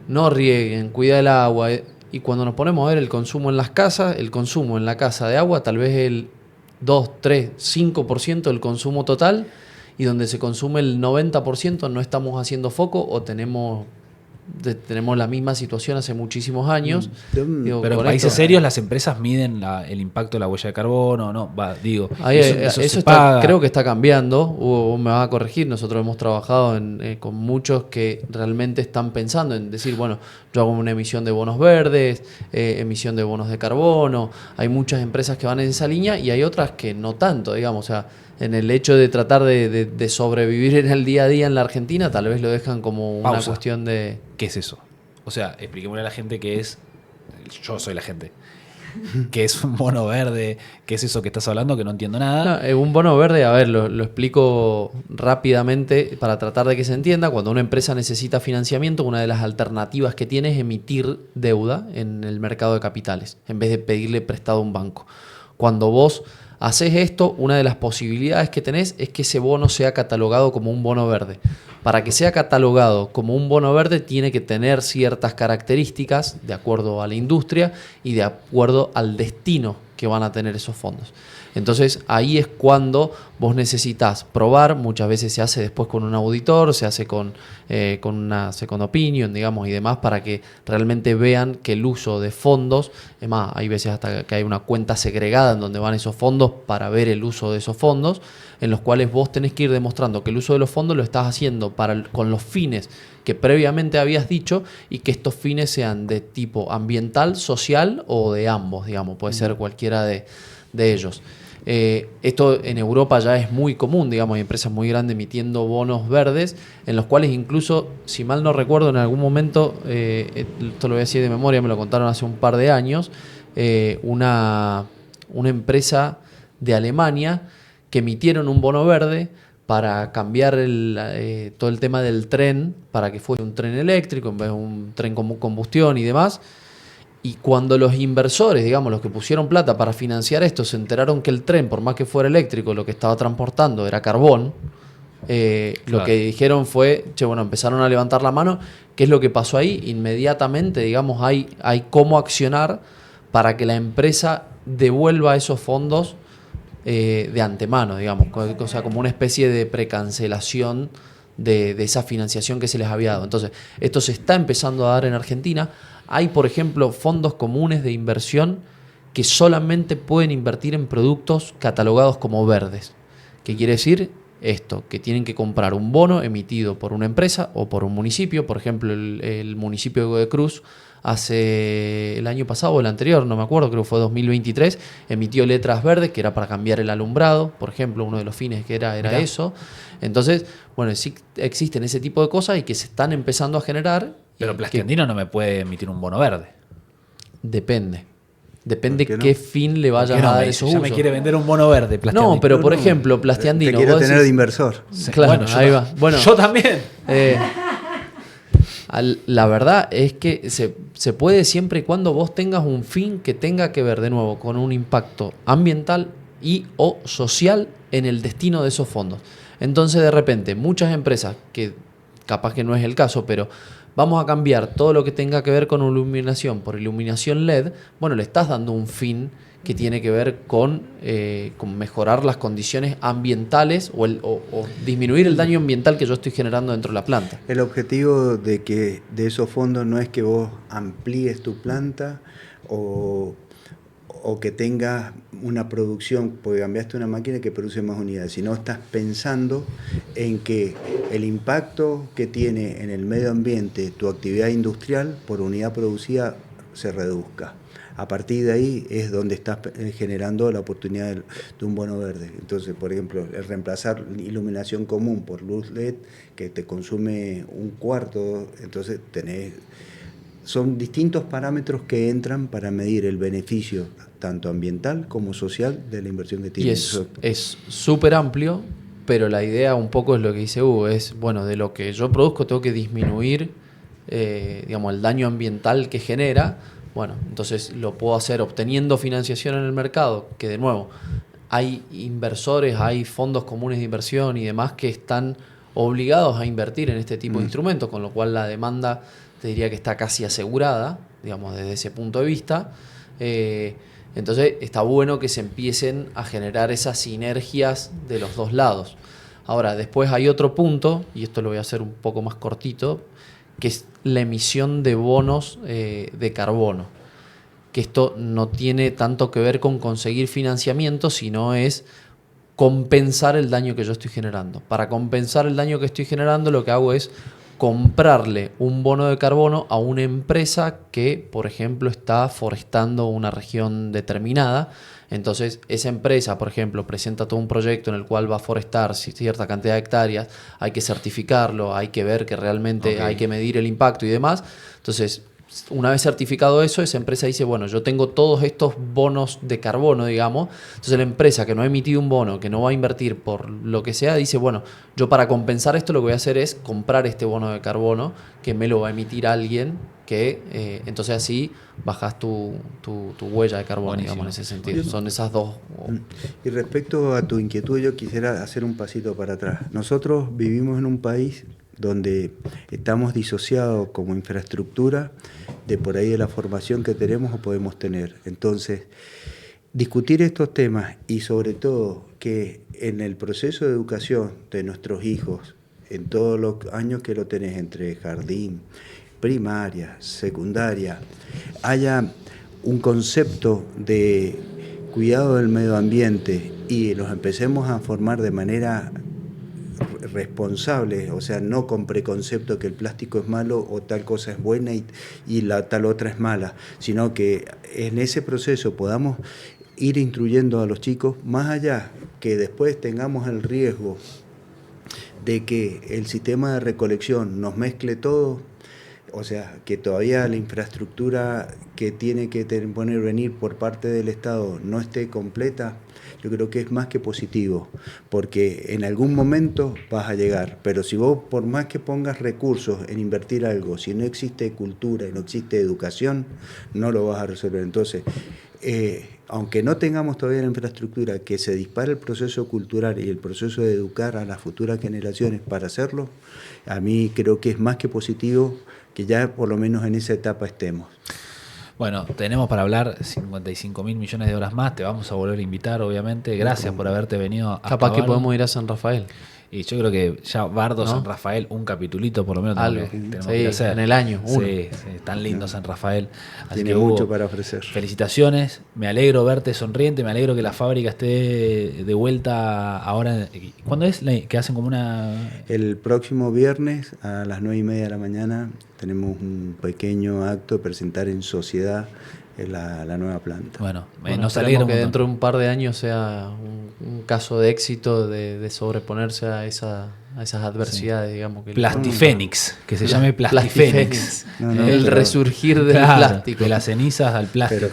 no rieguen, cuida el agua, y cuando nos ponemos a ver el consumo en las casas, el consumo en la casa de agua tal vez el 2, 3, 5% del consumo total, y donde se consume el 90% no estamos haciendo foco o tenemos la misma situación hace muchísimos años. Digo, Pero en con países esto- serios las empresas miden el impacto de la huella de carbono, ¿no? Ahí, eso eso se está, paga. creo que está cambiando. Vos me vas a corregir. Nosotros hemos trabajado con muchos que realmente están pensando en decir, bueno, yo hago una emisión de bonos verdes, emisión de bonos de carbono. Hay muchas empresas que van en esa línea y hay otras que no tanto, digamos. O sea, en el hecho de tratar de sobrevivir en el día a día en la Argentina, tal vez lo dejan como una Pausa. cuestión de... ¿Qué es eso? O sea, expliquémosle a la gente qué es. Yo soy la gente. ¿Qué es un bono verde? ¿Qué es eso que estás hablando? Que no entiendo nada. No, un bono verde, a ver, lo explico rápidamente para tratar de que se entienda. Cuando una empresa necesita financiamiento, una de las alternativas que tiene es emitir deuda en el mercado de capitales, en vez de pedirle prestado a un banco. Cuando vos haces esto, una de las posibilidades que tenés es que ese bono sea catalogado como un bono verde. Para que sea catalogado como un bono verde tiene que tener ciertas características de acuerdo a la industria y de acuerdo al destino que van a tener esos fondos. Entonces ahí es cuando vos necesitas probar, muchas veces se hace después con un auditor, se hace con una second opinion, digamos, y demás, para que realmente vean que el uso de fondos, es más, hay veces hasta que hay una cuenta segregada en donde van esos fondos para ver el uso de esos fondos, en los cuales vos tenés que ir demostrando que el uso de los fondos lo estás haciendo con los fines que previamente habías dicho y que estos fines sean de tipo ambiental, social o de ambos, digamos, puede ser cualquiera de ellos. Esto en Europa ya es muy común, digamos, hay empresas muy grandes emitiendo bonos verdes, en los cuales incluso, si mal no recuerdo, en algún momento, esto lo voy a decir de memoria, me lo contaron hace un par de años, una empresa de Alemania que emitieron un bono verde para cambiar todo el tema del tren, para que fuese un tren eléctrico en vez de un tren con combustión y demás. Y cuando los inversores, digamos, los que pusieron plata para financiar esto, se enteraron que el tren, por más que fuera eléctrico, lo que estaba transportando era carbón, lo que dijeron fue, empezaron a levantar la mano. ¿Qué es lo que pasó ahí? Inmediatamente, digamos, hay cómo accionar para que la empresa devuelva esos fondos de antemano, digamos, o sea, como una especie de precancelación de esa financiación que se les había dado. Entonces, esto se está empezando a dar en Argentina. Hay, por ejemplo, fondos comunes de inversión que solamente pueden invertir en productos catalogados como verdes. ¿Qué quiere decir esto? Que tienen que comprar un bono emitido por una empresa o por un municipio. Por ejemplo, el municipio de Godoy Cruz hace el año pasado o el anterior, no me acuerdo, creo que fue 2023, emitió letras verdes que era para cambiar el alumbrado, por ejemplo, uno de los fines que era eso. Entonces, bueno, sí existen ese tipo de cosas y que se están empezando a generar. Pero Plasquendino no me puede emitir un bono verde. Depende. Depende ¿Por qué no? qué fin le vayas a dar esos Ya usos. me quiere vender un bono verde, Plastiandino. No, pero por No, ejemplo, Plastiandino. Te quiero vos tener decís- de inversor. Sí, Claro, bueno, yo ahí ta- va. Bueno, yo también. La verdad es que se puede siempre y cuando vos tengas un fin que tenga que ver de nuevo con un impacto ambiental y o social en el destino de esos fondos. Entonces de repente muchas empresas, que capaz que no es el caso, pero vamos a cambiar todo lo que tenga que ver con iluminación por iluminación LED, bueno, le estás dando un fin que tiene que ver con mejorar las condiciones ambientales o disminuir el daño ambiental que yo estoy generando dentro de la planta. El objetivo de esos fondos no es que vos amplíes tu planta o que tengas una producción, porque cambiaste una máquina que produce más unidades, sino estás pensando en que el impacto que tiene en el medio ambiente tu actividad industrial por unidad producida se reduzca. A partir de ahí es donde estás generando la oportunidad de un bono verde. Entonces, por ejemplo, el reemplazar iluminación común por luz LED, que te consume un cuarto, entonces son distintos parámetros que entran para medir el beneficio tanto ambiental como social de la inversión que tiene. Y es súper amplio, pero la idea un poco es lo que dice Hugo, es, bueno, de lo que yo produzco tengo que disminuir, digamos, el daño ambiental que genera. Bueno, entonces lo puedo hacer obteniendo financiación en el mercado, que de nuevo, hay inversores, hay fondos comunes de inversión y demás que están obligados a invertir en este tipo de instrumentos, con lo cual la demanda te diría que está casi asegurada, digamos, desde ese punto de vista. Entonces está bueno que se empiecen a generar esas sinergias de los dos lados. Ahora, después hay otro punto, y esto lo voy a hacer un poco más cortito, que es la emisión de bonos de carbono. Que esto no tiene tanto que ver con conseguir financiamiento, sino es compensar el daño que yo estoy generando. Para compensar el daño que estoy generando, lo que hago es comprarle un bono de carbono a una empresa que, por ejemplo, está forestando una región determinada. Entonces, esa empresa, por ejemplo, presenta todo un proyecto en el cual va a forestar cierta cantidad de hectáreas, hay que certificarlo, hay que ver que realmente hay que medir el impacto y demás. Entonces, una vez certificado eso, esa empresa dice, bueno, yo tengo todos estos bonos de carbono, digamos. Entonces la empresa que no ha emitido un bono, que no va a invertir por lo que sea, dice, bueno, yo para compensar esto lo que voy a hacer es comprar este bono de carbono que me lo va a emitir alguien, que entonces así bajas tu huella de carbono, Buenísimo. digamos, en ese sentido. Son esas dos. Y respecto a tu inquietud, yo quisiera hacer un pasito para atrás. Nosotros vivimos en un país donde estamos disociados como infraestructura de por ahí de la formación que tenemos o podemos tener. Entonces, discutir estos temas y sobre todo que en el proceso de educación de nuestros hijos, en todos los años que lo tenés entre jardín, primaria, secundaria, haya un concepto de cuidado del medio ambiente y los empecemos a formar de manera responsable, o sea, no con preconcepto que el plástico es malo o tal cosa es buena y la tal otra es mala, sino que en ese proceso podamos ir instruyendo a los chicos, más allá que después tengamos el riesgo de que el sistema de recolección nos mezcle todo, o sea, que todavía la infraestructura que tiene que venir por parte del Estado no esté completa. Yo creo que es más que positivo, porque en algún momento vas a llegar, pero si vos por más que pongas recursos en invertir algo, si no existe cultura y no existe educación, no lo vas a resolver. Entonces, aunque no tengamos todavía la infraestructura, que se dispare el proceso cultural y el proceso de educar a las futuras generaciones para hacerlo, a mí creo que es más que positivo que ya por lo menos en esa etapa estemos. Bueno, tenemos para hablar 55.000 millones de horas más. Te vamos a volver a invitar, obviamente. Gracias por haberte venido. Capaz que podemos ir a San Rafael. Y yo creo que ya Bardo, ¿no? San Rafael, un capitulito por lo menos Algo. tenemos Sí, que hacer. en el año, uno. Sí, tan lindo San Rafael. Así Tiene que, mucho Hugo, para ofrecer. felicitaciones. Me alegro verte sonriente. Me alegro que la fábrica esté de vuelta ahora. ¿Cuándo es? Que hacen como una... El próximo viernes a las 9:30 de la mañana tenemos un pequeño acto de presentar en sociedad la nueva planta. Bueno, esperemos nos alegra un que montón. dentro de un par de años sea un caso de éxito de sobreponerse a esas adversidades, digamos. Que Plastifénix, que se llame Plastifénix. El resurgir del Claro, plástico. de las cenizas al plástico.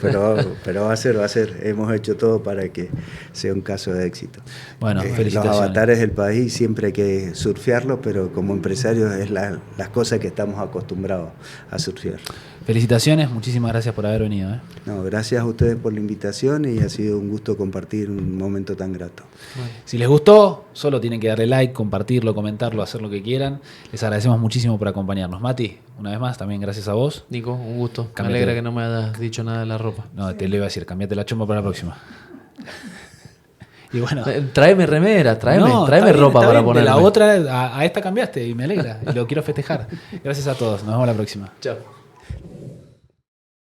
Pero va a ser. Hemos hecho todo para que sea un caso de éxito. Bueno, Los felicitaciones. avatares del país siempre hay que surfearlo, pero como empresarios es las cosas que estamos acostumbrados a surfear. Felicitaciones, muchísimas gracias por haber venido. No, gracias a ustedes por la invitación y ha sido un gusto compartir un momento tan grato. Bueno, Si les gustó, solo tienen que darle like, compartirlo, comentarlo, hacer lo que quieran. Les agradecemos muchísimo por acompañarnos. Mati, una vez más, también gracias a vos. Nico, un gusto. Me Cámbiate. alegra que no me hayas dicho nada de la ropa. No, te le iba a decir, cambiate la chompa para la próxima. Y bueno, Tráeme remera, tráeme está bien, ropa está para bien. ponerme. De la otra a esta cambiaste y me alegra. Y lo quiero festejar. Gracias a todos. Nos vemos la próxima. Chao.